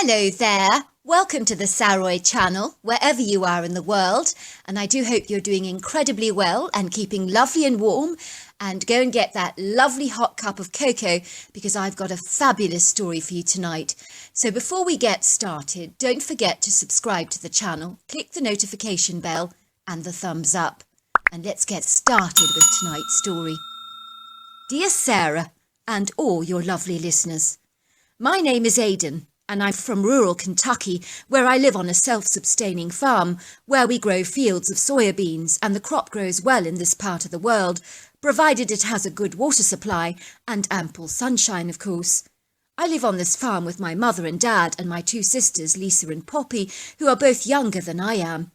Hello there, welcome to the Saroy channel, wherever you are in the world, and I do hope you're doing incredibly well and keeping lovely and warm, and go and get that lovely hot cup of cocoa because I've got a fabulous story for you tonight. So before we get started, don't forget to subscribe to the channel, click the notification bell and the thumbs up, and let's get started with tonight's story. Dear Sarah and all your lovely listeners, my name is Aidan. And I'm from rural Kentucky, where I live on a self-sustaining farm, where we grow fields of soya beans, and the crop grows well in this part of the world, provided it has a good water supply and ample sunshine, of course. I live on this farm with my mother and dad and my two sisters, Lisa and Poppy, who are both younger than I am.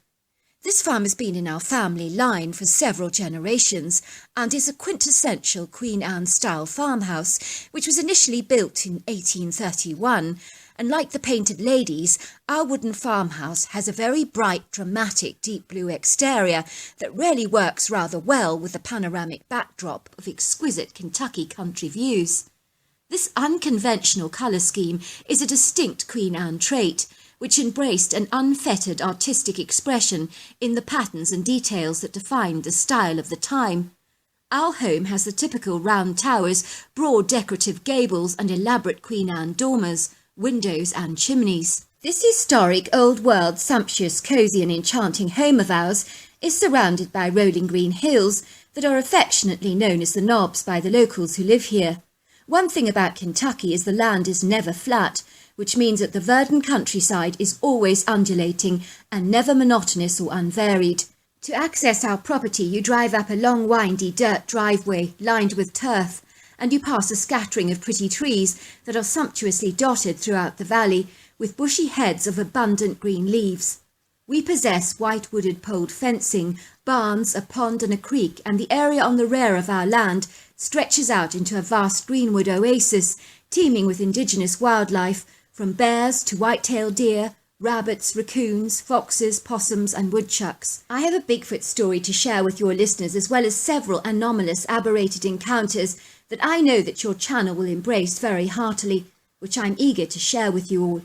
This farm has been in our family line for several generations and is a quintessential Queen Anne-style farmhouse, which was initially built in 1831. And like the Painted Ladies, our wooden farmhouse has a very bright, dramatic, deep blue exterior that really works rather well with the panoramic backdrop of exquisite Kentucky country views. This unconventional colour scheme is a distinct Queen Anne trait, which embraced an unfettered artistic expression in the patterns and details that defined the style of the time. Our home has the typical round towers, broad decorative gables and elaborate Queen Anne dormers, windows and chimneys. This historic, old-world, sumptuous, cosy and enchanting home of ours is surrounded by rolling green hills that are affectionately known as the Knobs by the locals who live here. One thing about Kentucky is the land is never flat, which means that the verdant countryside is always undulating and never monotonous or unvaried. To access our property, you drive up a long, windy dirt driveway lined with turf, and you pass a scattering of pretty trees that are sumptuously dotted throughout the valley with bushy heads of abundant green leaves. We possess white wooded poled fencing, barns, a pond and a creek, and the area on the rear of our land stretches out into a vast greenwood oasis teeming with indigenous wildlife, from bears to white-tailed deer, rabbits, raccoons, foxes, possums and woodchucks. I have a Bigfoot story to share with your listeners, as well as several anomalous aberrated encounters that I know that your channel will embrace very heartily, which I'm eager to share with you all.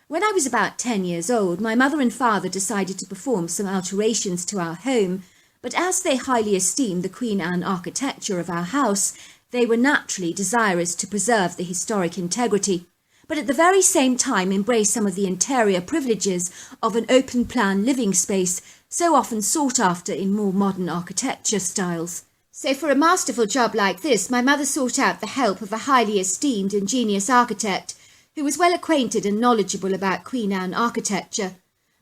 When I was about 10 years old, my mother and father decided to perform some alterations to our home, but as they highly esteemed the Queen Anne architecture of our house, they were naturally desirous to preserve the historic integrity, but at the very same time embrace some of the interior privileges of an open-plan living space so often sought after in more modern architecture styles. So for a masterful job like this, my mother sought out the help of a highly esteemed ingenious architect who was well acquainted and knowledgeable about Queen Anne architecture.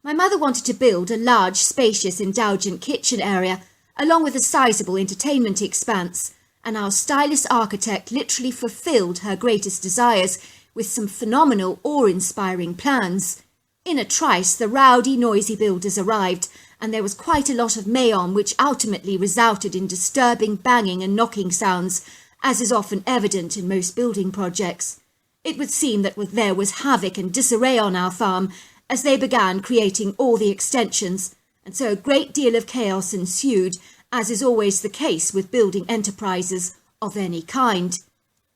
My mother wanted to build a large, spacious, indulgent kitchen area, along with a sizable entertainment expanse, and our stylish architect literally fulfilled her greatest desires with some phenomenal, awe-inspiring plans. In a trice, the rowdy, noisy builders arrived, and there was quite a lot of mayhem which ultimately resulted in disturbing banging and knocking sounds, as is often evident in most building projects. It would seem that there was havoc and disarray on our farm as they began creating all the extensions, and so a great deal of chaos ensued, as is always the case with building enterprises of any kind.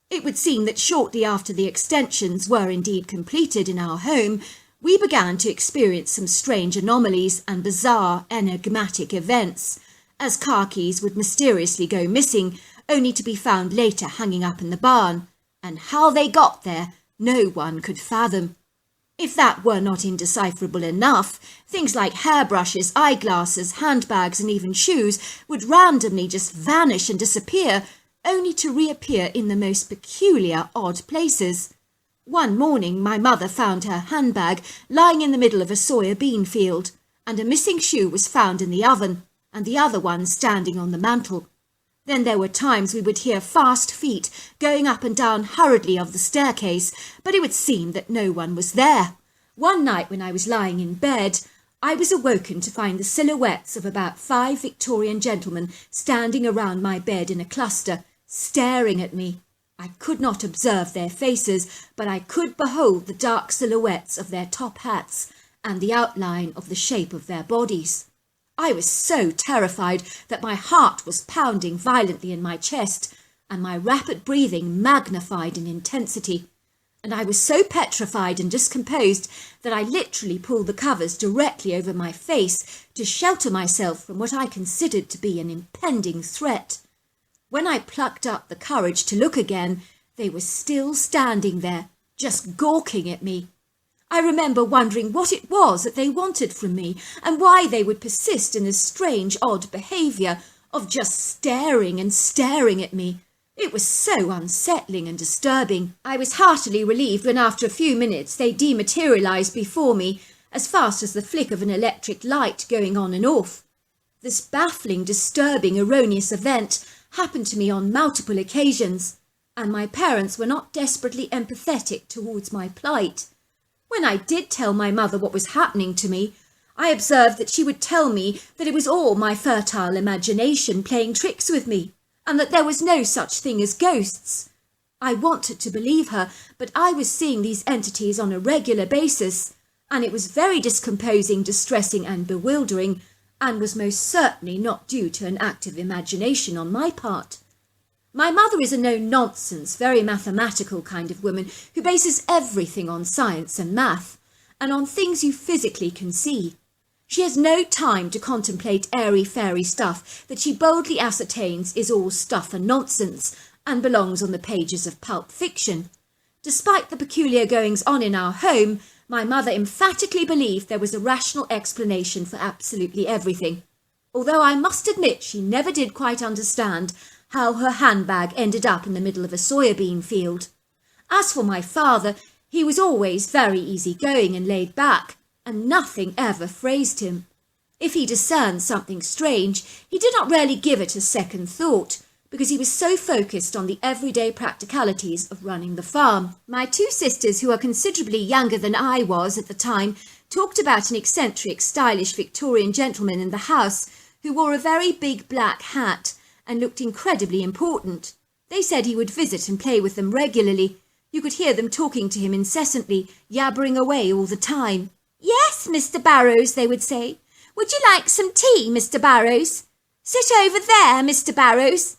It would seem that shortly after the extensions were indeed completed in our home, we began to experience some strange anomalies and bizarre, enigmatic events, as car keys would mysteriously go missing, only to be found later hanging up in the barn, and how they got there no one could fathom. If that were not indecipherable enough, things like hairbrushes, eyeglasses, handbags and even shoes would randomly just vanish and disappear, only to reappear in the most peculiar, odd places. One morning, my mother found her handbag lying in the middle of a soya bean field, and a missing shoe was found in the oven, and the other one standing on the mantel. Then there were times we would hear fast feet going up and down hurriedly of the staircase, but it would seem that no one was there. One night when I was lying in bed, I was awoken to find the silhouettes of about 5 Victorian gentlemen standing around my bed in a cluster, staring at me. I could not observe their faces, but I could behold the dark silhouettes of their top hats and the outline of the shape of their bodies. I was so terrified that my heart was pounding violently in my chest, and my rapid breathing magnified in intensity. and I was so petrified and discomposed that I literally pulled the covers directly over my face to shelter myself from what I considered to be an impending threat. When I plucked up the courage to look again, they were still standing there, just gawking at me. I remember wondering what it was that they wanted from me and why they would persist in this strange, odd behaviour of just staring and staring at me. It was so unsettling and disturbing. I was heartily relieved when after a few minutes they dematerialised before me as fast as the flick of an electric light going on and off. This baffling, disturbing, erroneous event happened to me on multiple occasions, and my parents were not desperately empathetic towards my plight. When I did tell my mother what was happening to me, I observed that she would tell me that it was all my fertile imagination playing tricks with me, and that there was no such thing as ghosts. I wanted to believe her, but I was seeing these entities on a regular basis, and it was very discomposing, distressing and bewildering, and was most certainly not due to an active imagination on my part. My mother is a no-nonsense, very mathematical kind of woman who bases everything on science and math, and on things you physically can see. She has no time to contemplate airy-fairy stuff that she boldly ascertains is all stuff and nonsense, and belongs on the pages of pulp fiction. Despite the peculiar goings-on in our home, my mother emphatically believed there was a rational explanation for absolutely everything, although I must admit she never did quite understand how her handbag ended up in the middle of a soya-bean field. As for my father, he was always very easy-going and laid back, and nothing ever frazed him. If he discerned something strange, he did not rarely give it a second thought, because he was so focused on the everyday practicalities of running the farm. My two sisters, who are considerably younger than I was at the time, talked about an eccentric, stylish Victorian gentleman in the house who wore a very big black hat and looked incredibly important. They said he would visit and play with them regularly. You could hear them talking to him incessantly, yabbering away all the time. "Yes, Mr. Barrows," they would say. "Would you like some tea, Mr. Barrows? Sit over there, Mr. Barrows."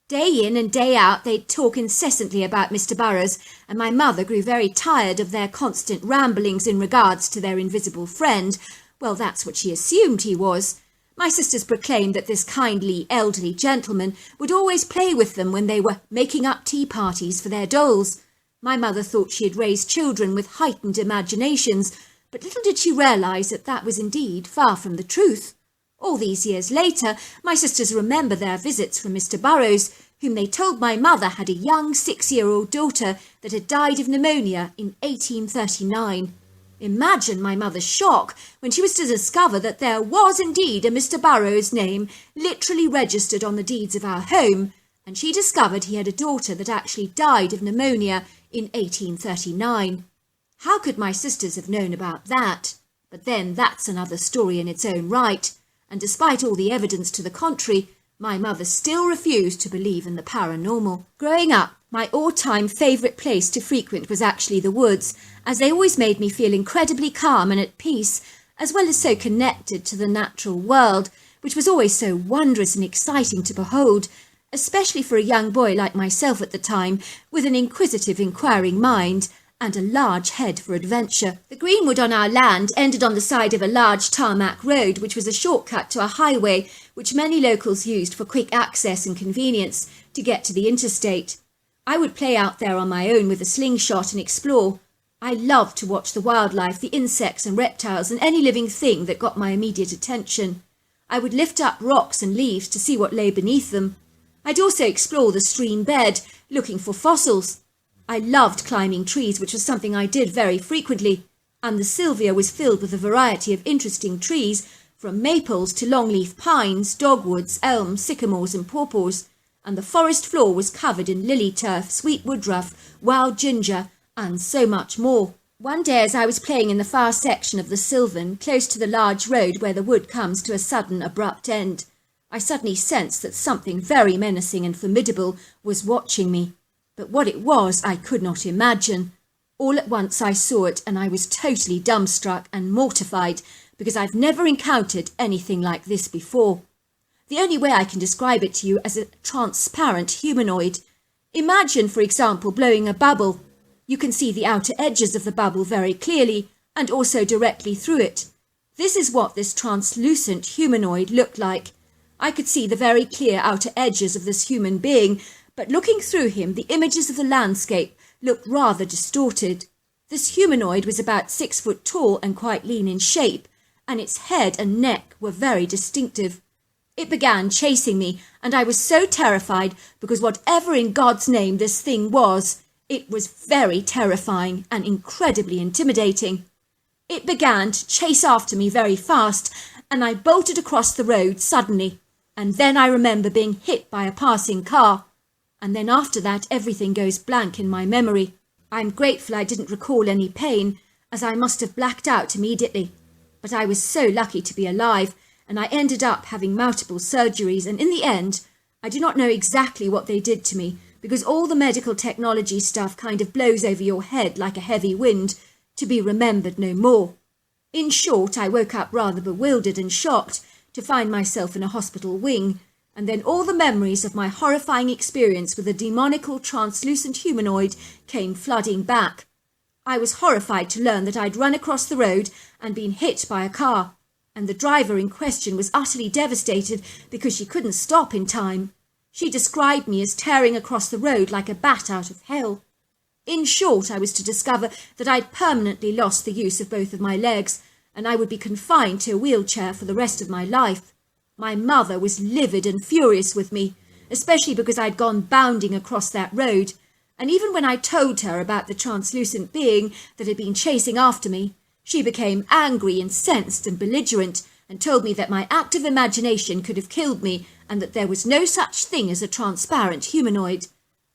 Day in and day out they'd talk incessantly about Mr. Burrows, and my mother grew very tired of their constant ramblings in regards to their invisible friend. Well, that's what she assumed he was. My sisters proclaimed that this kindly elderly gentleman would always play with them when they were making up tea parties for their dolls. My mother thought she had raised children with heightened imaginations, but little did she realise that that was indeed far from the truth. All these years later, my sisters remember their visits from Mr. Burrows, whom they told my mother had a young 6-year-old daughter that had died of pneumonia in 1839. Imagine my mother's shock when she was to discover that there was indeed a Mr. Burrows' name literally registered on the deeds of our home, and she discovered he had a daughter that actually died of pneumonia in 1839. How could my sisters have known about that? But then that's another story in its own right, and despite all the evidence to the contrary, my mother still refused to believe in the paranormal. Growing up, my all-time favourite place to frequent was actually the woods, as they always made me feel incredibly calm and at peace, as well as so connected to the natural world, which was always so wondrous and exciting to behold, especially for a young boy like myself at the time, with an inquisitive, inquiring mind and a large head for adventure. The greenwood on our land ended on the side of a large tarmac road, which was a shortcut to a highway which many locals used for quick access and convenience to get to the interstate. I would play out there on my own with a slingshot and explore. I loved to watch the wildlife, the insects and reptiles and any living thing that got my immediate attention. I would lift up rocks and leaves to see what lay beneath them. I'd also explore the stream bed, looking for fossils. I loved climbing trees, which was something I did very frequently, and the Sylvia was filled with a variety of interesting trees, from maples to longleaf pines, dogwoods, elms, sycamores and pawpaws, and the forest floor was covered in lily turf, sweet woodruff, wild ginger, and so much more. One day as I was playing in the far section of the Sylvan, close to the large road where the wood comes to a sudden abrupt end, I suddenly sensed that something very menacing and formidable was watching me. But what it was, I could not imagine. All at once I saw it, and I was totally dumbstruck and mortified, because I've never encountered anything like this before. The only way I can describe it to you as a transparent humanoid. Imagine, for example, blowing a bubble. You can see the outer edges of the bubble very clearly, and also directly through it. This is what this translucent humanoid looked like. I could see the very clear outer edges of this human being, but looking through him, the images of the landscape looked rather distorted. This humanoid was about 6 foot tall and quite lean in shape, and its head and neck were very distinctive. It began chasing me, and I was so terrified because whatever in God's name this thing was, it was very terrifying and incredibly intimidating. It began to chase after me very fast, and I bolted across the road suddenly, and then I remember being hit by a passing car, and then after that everything goes blank in my memory. I'm grateful I didn't recall any pain, as I must have blacked out immediately. But I was so lucky to be alive, and I ended up having multiple surgeries, and in the end, I do not know exactly what they did to me, because all the medical technology stuff kind of blows over your head like a heavy wind, to be remembered no more. In short, I woke up rather bewildered and shocked to find myself in a hospital wing, and then all the memories of my horrifying experience with a demonical translucent humanoid came flooding back. I was horrified to learn that I'd run across the road and been hit by a car, and the driver in question was utterly devastated because she couldn't stop in time. She described me as tearing across the road like a bat out of hell. In short, I was to discover that I'd permanently lost the use of both of my legs, and I would be confined to a wheelchair for the rest of my life. My mother was livid and furious with me, especially because I'd gone bounding across that road, and even when I told her about the translucent being that had been chasing after me, she became angry, incensed and belligerent, and told me that my active imagination could have killed me and that there was no such thing as a transparent humanoid.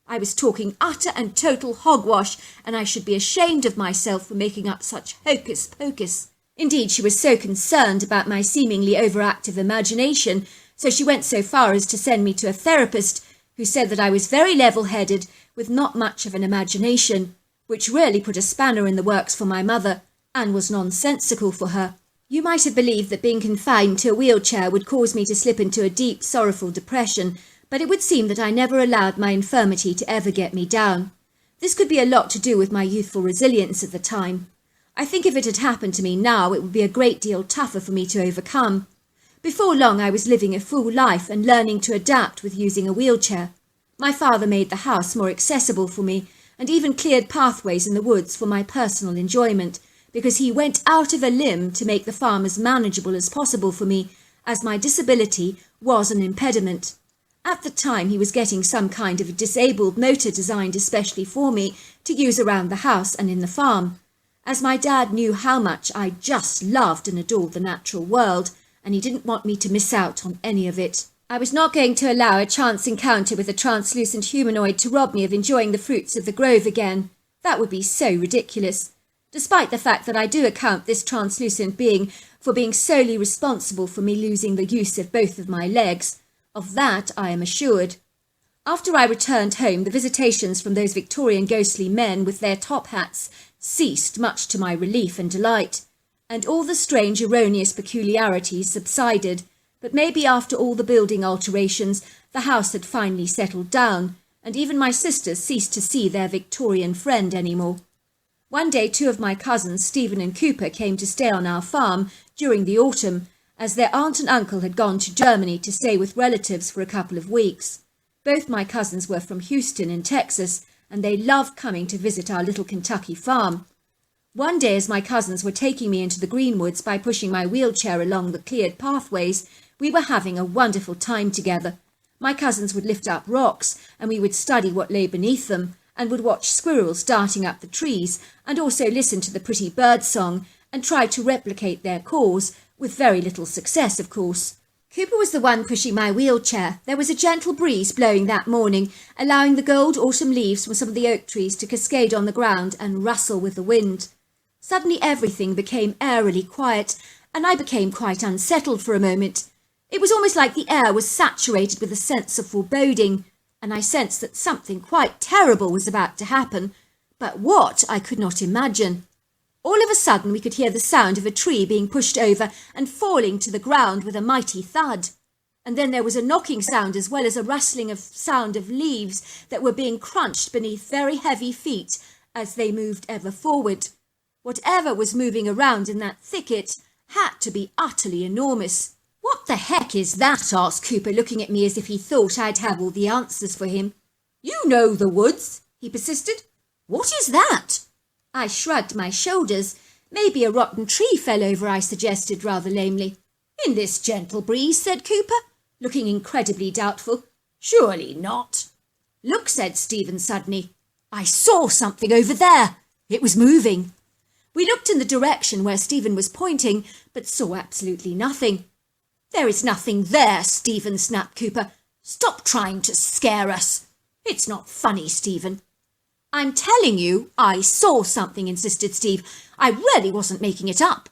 I was talking utter and total hogwash, and I should be ashamed of myself for making up such hocus pocus. Indeed, she was so concerned about my seemingly overactive imagination, so she went so far as to send me to a therapist who said that I was very level-headed with not much of an imagination, which really put a spanner in the works for my mother and was nonsensical for her. You might have believed that being confined to a wheelchair would cause me to slip into a deep, sorrowful depression, but it would seem that I never allowed my infirmity to ever get me down. This could be a lot to do with my youthful resilience at the time. I think if it had happened to me now, it would be a great deal tougher for me to overcome. Before long, I was living a full life and learning to adapt with using a wheelchair. My father made the house more accessible for me and even cleared pathways in the woods for my personal enjoyment, because he went out of a limb to make the farm as manageable as possible for me, as my disability was an impediment. At the time, he was getting some kind of a disabled motor designed especially for me to use around the house and in the farm. As my dad knew how much I just loved and adored the natural world, and he didn't want me to miss out on any of it. I was not going to allow a chance encounter with a translucent humanoid to rob me of enjoying the fruits of the grove again. That would be so ridiculous. Despite the fact that I do account this translucent being for being solely responsible for me losing the use of both of my legs, of that I am assured. After I returned home, the visitations from those Victorian ghostly men with their top hats ceased, much to my relief and delight, and all the strange erroneous peculiarities subsided, but maybe after all the building alterations the house had finally settled down, and even my sisters ceased to see their Victorian friend any more. One day 2 of my cousins, Stephen and Cooper, came to stay on our farm during the autumn, as their aunt and uncle had gone to Germany to stay with relatives for a couple of weeks. Both my cousins were from Houston in Texas, and they loved coming to visit our little Kentucky farm. One day, as my cousins were taking me into the greenwoods by pushing my wheelchair along the cleared pathways, we were having a wonderful time together. My cousins would lift up rocks, and we would study what lay beneath them, and would watch squirrels darting up the trees, and also listen to the pretty bird song, and try to replicate their calls, with very little success, of course. Cooper was the one pushing my wheelchair. There was a gentle breeze blowing that morning, allowing the gold autumn leaves from some of the oak trees to cascade on the ground and rustle with the wind. Suddenly everything became eerily quiet, and I became quite unsettled for a moment. It was almost like the air was saturated with a sense of foreboding, and I sensed that something quite terrible was about to happen, but what I could not imagine. All of a sudden we could hear the sound of a tree being pushed over and falling to the ground with a mighty thud. And then there was a knocking sound as well as a rustling sound of leaves that were being crunched beneath very heavy feet, as they moved ever forward. Whatever was moving around in that thicket had to be utterly enormous. "What the heck is that?" asked Cooper, looking at me as if he thought I'd have all the answers for him. "You know the woods," he persisted. "What is that?" I shrugged my shoulders. "Maybe a rotten tree fell over," I suggested rather lamely. "In this gentle breeze," said Cooper, looking incredibly doubtful. "Surely not." "Look," said Stephen suddenly. "I saw something over there. It was moving." We looked in the direction where Stephen was pointing, but saw absolutely nothing. "There is nothing there," Stephen snapped Cooper. "Stop trying to scare us." "It's not funny, Stephen." "I'm telling you, I saw something," insisted Steve. "I really wasn't making it up."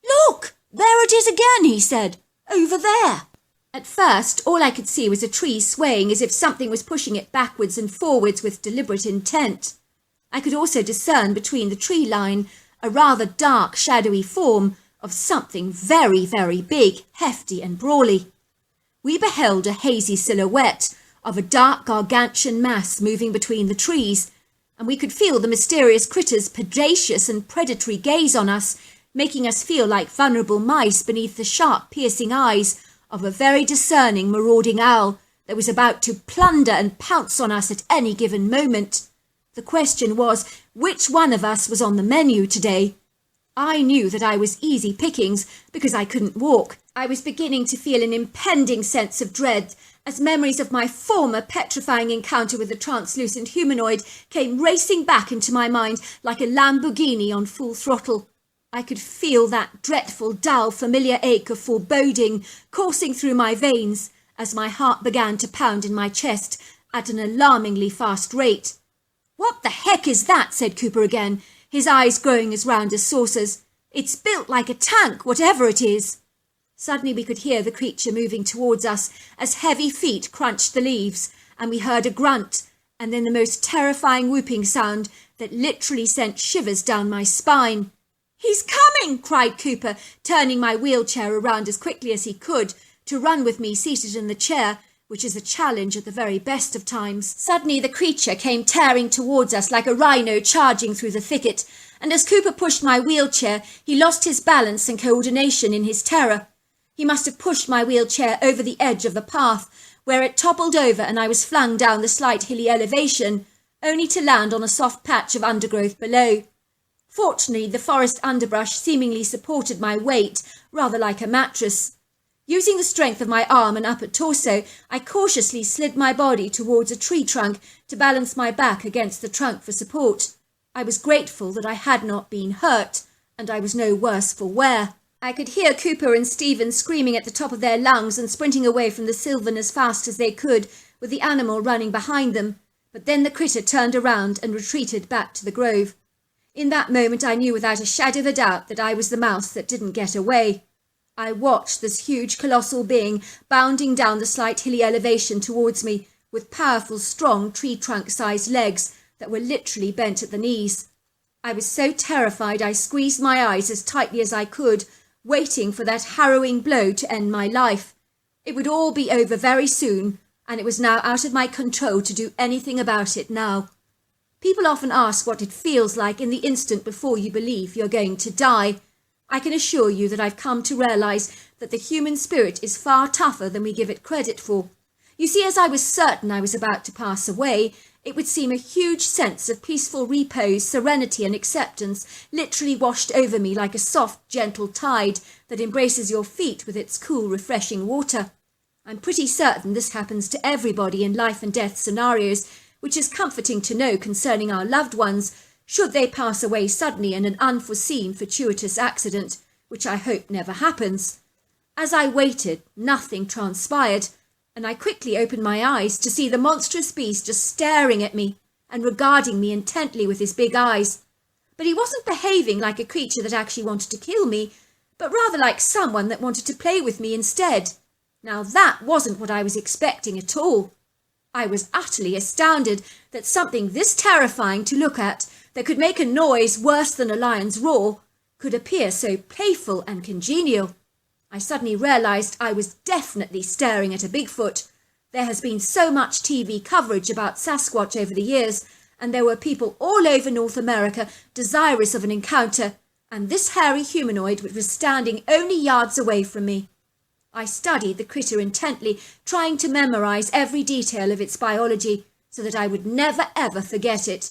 "Look, there it is again," he said. "Over there." At first, all I could see was a tree swaying as if something was pushing it backwards and forwards with deliberate intent. I could also discern between the tree line a rather dark, shadowy form of something very, very big, hefty and brawly. We beheld a hazy silhouette of a dark gargantuan mass moving between the trees, and we could feel the mysterious critter's predacious and predatory gaze on us, making us feel like vulnerable mice beneath the sharp, piercing eyes of a very discerning, marauding owl that was about to plunder and pounce on us at any given moment. The question was, which one of us was on the menu today? I knew that I was easy pickings because I couldn't walk. I was beginning to feel an impending sense of dread as memories of my former petrifying encounter with the translucent humanoid came racing back into my mind like a Lamborghini on full throttle. I could feel that dreadful, dull, familiar ache of foreboding coursing through my veins as my heart began to pound in my chest at an alarmingly fast rate. "What the heck is that?" said Cooper again, his eyes growing as round as saucers. "It's built like a tank, whatever it is." Suddenly we could hear the creature moving towards us as heavy feet crunched the leaves, and we heard a grunt, and then the most terrifying whooping sound that literally sent shivers down my spine. "He's coming!" cried Cooper, turning my wheelchair around as quickly as he could to run with me seated in the chair, which is a challenge at the very best of times. Suddenly the creature came tearing towards us like a rhino charging through the thicket, and as Cooper pushed my wheelchair, he lost his balance and coordination in his terror. He must have pushed my wheelchair over the edge of the path, where it toppled over and I was flung down the slight hilly elevation, only to land on a soft patch of undergrowth below. Fortunately, the forest underbrush seemingly supported my weight, rather like a mattress. Using the strength of my arm and upper torso, I cautiously slid my body towards a tree trunk to balance my back against the trunk for support. I was grateful that I had not been hurt, and I was no worse for wear. I could hear Cooper and Stephen screaming at the top of their lungs and sprinting away from the sylvan as fast as they could, with the animal running behind them. But then the critter turned around and retreated back to the grove. In that moment I knew without a shadow of a doubt that I was the mouse that didn't get away. I watched this huge colossal being bounding down the slight hilly elevation towards me with powerful, strong, tree-trunk-sized legs that were literally bent at the knees. I was so terrified I squeezed my eyes as tightly as I could, waiting for that harrowing blow to end my life. It would all be over very soon, and it was now out of my control to do anything about it now. People often ask what it feels like in the instant before you believe you're going to die. I can assure you that I've come to realise that the human spirit is far tougher than we give it credit for. You see, as I was certain I was about to pass away, it would seem a huge sense of peaceful repose, serenity and acceptance literally washed over me like a soft, gentle tide that embraces your feet with its cool, refreshing water. I'm pretty certain this happens to everybody in life and death scenarios, which is comforting to know concerning our loved ones, should they pass away suddenly in an unforeseen, fortuitous accident, which I hope never happens. As I waited, nothing transpired, and I quickly opened my eyes to see the monstrous beast just staring at me and regarding me intently with his big eyes. But he wasn't behaving like a creature that actually wanted to kill me, but rather like someone that wanted to play with me instead. Now that wasn't what I was expecting at all. I was utterly astounded that something this terrifying to look at, that could make a noise worse than a lion's roar, could appear so playful and congenial. I suddenly realised I was definitely staring at a Bigfoot. There has been so much TV coverage about Sasquatch over the years, and there were people all over North America desirous of an encounter, and this hairy humanoid was standing only yards away from me. I studied the critter intently, trying to memorize every detail of its biology so that I would never ever forget it.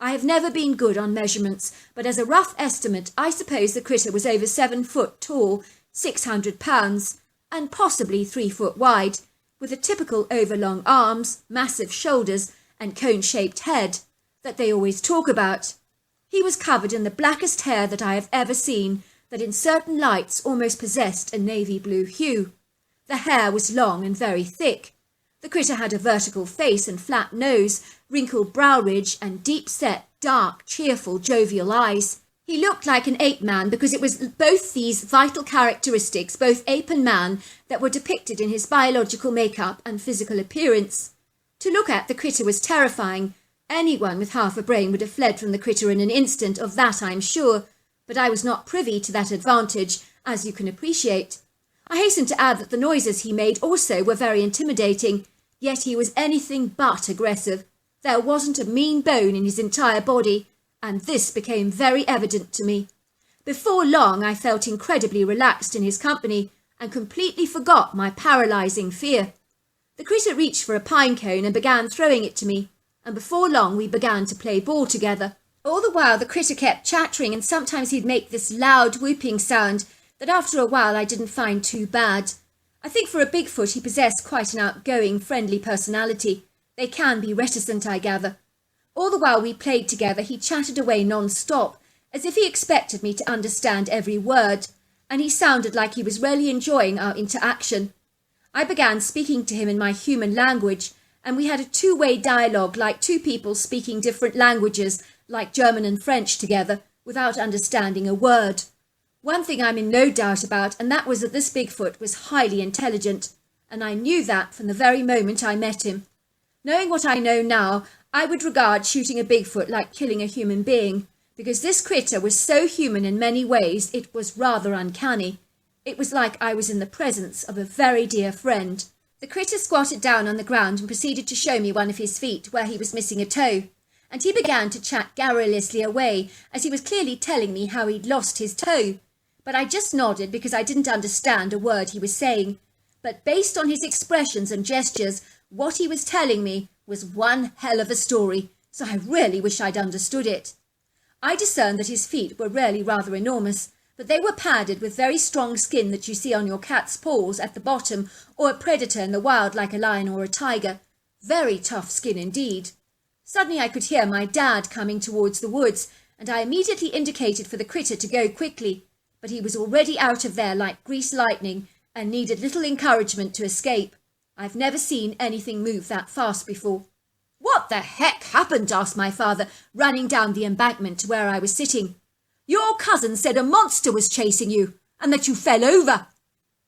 I have never been good on measurements, but as a rough estimate, I suppose the critter was over 7 foot tall, 600 pounds, and possibly 3 foot wide, with the typical overlong arms, massive shoulders, and cone-shaped head that they always talk about. He was covered in the blackest hair that I have ever seen, that in certain lights almost possessed a navy blue hue. The hair was long and very thick. The critter had a vertical face and flat nose, wrinkled brow ridge, and deep-set, dark, cheerful, jovial eyes. He looked like an ape-man because it was both these vital characteristics, both ape and man, that were depicted in his biological makeup and physical appearance. To look at, the critter was terrifying. Anyone with half a brain would have fled from the critter in an instant, of that I'm sure, but I was not privy to that advantage, as you can appreciate. I hasten to add that the noises he made also were very intimidating, yet he was anything but aggressive. There wasn't a mean bone in his entire body, and this became very evident to me. Before long I felt incredibly relaxed in his company, and completely forgot my paralysing fear. The critter reached for a pine cone and began throwing it to me, and before long we began to play ball together. All the while the critter kept chattering, and sometimes he'd make this loud whooping sound that after a while I didn't find too bad. I think for a Bigfoot he possessed quite an outgoing, friendly personality. They can be reticent, I gather. All the while we played together he chattered away non-stop, as if he expected me to understand every word, and he sounded like he was really enjoying our interaction. I began speaking to him in my human language, and we had a two-way dialogue like two people speaking different languages, like German and French together, without understanding a word. One thing I'm in no doubt about, and that was that this Bigfoot was highly intelligent, and I knew that from the very moment I met him. Knowing what I know now, I would regard shooting a Bigfoot like killing a human being, because this critter was so human in many ways it was rather uncanny. It was like I was in the presence of a very dear friend. The critter squatted down on the ground and proceeded to show me one of his feet where he was missing a toe, and he began to chat garrulously away, as he was clearly telling me how he'd lost his toe. But I just nodded because I didn't understand a word he was saying. But based on his expressions and gestures, what he was telling me was one hell of a story, so I really wish I'd understood it. I discerned that his feet were really rather enormous, but they were padded with very strong skin that you see on your cat's paws at the bottom, or a predator in the wild like a lion or a tiger. Very tough skin indeed. Suddenly I could hear my dad coming towards the woods, and I immediately indicated for the critter to go quickly, but he was already out of there like greased lightning and needed little encouragement to escape. I've never seen anything move that fast before. "What the heck happened?" asked my father, running down the embankment to where I was sitting. "Your cousin said a monster was chasing you, and that you fell over."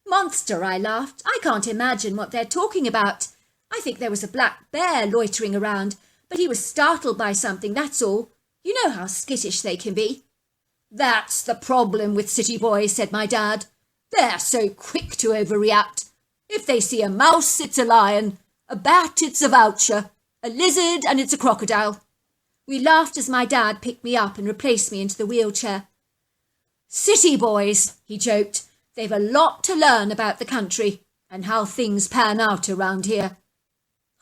"Monster?" I laughed. "I can't imagine what they're talking about. I think there was a black bear loitering around, but he was startled by something, that's all. You know how skittish they can be." "That's the problem with city boys," said my dad. "They're so quick to overreact. If they see a mouse, it's a lion. A bat, it's a vulture. A lizard, and it's a crocodile." We laughed as my dad picked me up and replaced me into the wheelchair. "City boys," he joked. "They've a lot to learn about the country and how things pan out around here."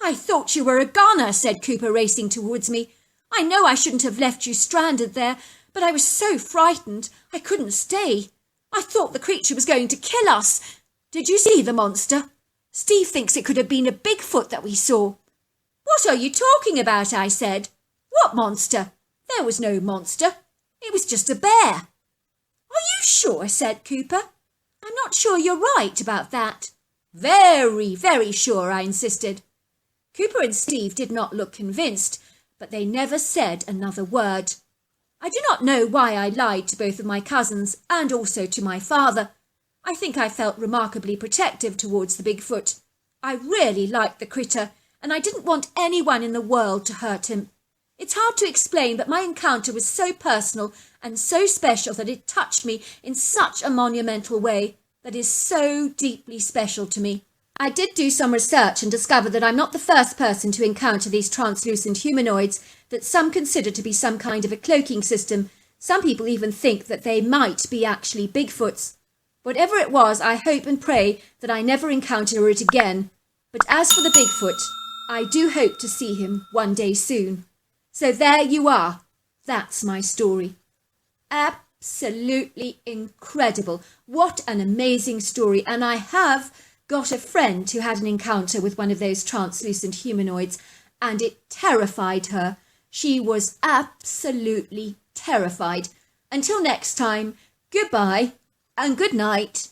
"I thought you were a goner," said Cooper, racing towards me. "I know I shouldn't have left you stranded there, but I was so frightened I couldn't stay. I thought the creature was going to kill us. Did you see the monster? Steve thinks it could have been a Bigfoot that we saw." "What are you talking about?" I said. "What monster? There was no monster. It was just a bear." "Are you sure?" said Cooper. "I'm not sure you're right about that." "Very, very sure," I insisted. Cooper and Steve did not look convinced, but they never said another word. I do not know why I lied to both of my cousins and also to my father. I think I felt remarkably protective towards the Bigfoot. I really liked the critter, and I didn't want anyone in the world to hurt him. It's hard to explain, but my encounter was so personal and so special that it touched me in such a monumental way that is so deeply special to me. I did do some research and discovered that I'm not the first person to encounter these translucent humanoids. that some consider to be some kind of a cloaking system. Some people even think that they might be actually Bigfoots. Whatever it was, I hope and pray that I never encounter it again. But as for the Bigfoot, I do hope to see him one day soon. So there you are. That's my story. Absolutely incredible. What an amazing story. And I have got a friend who had an encounter with one of those translucent humanoids, and it terrified her. She was absolutely terrified. Until next time, goodbye and good night.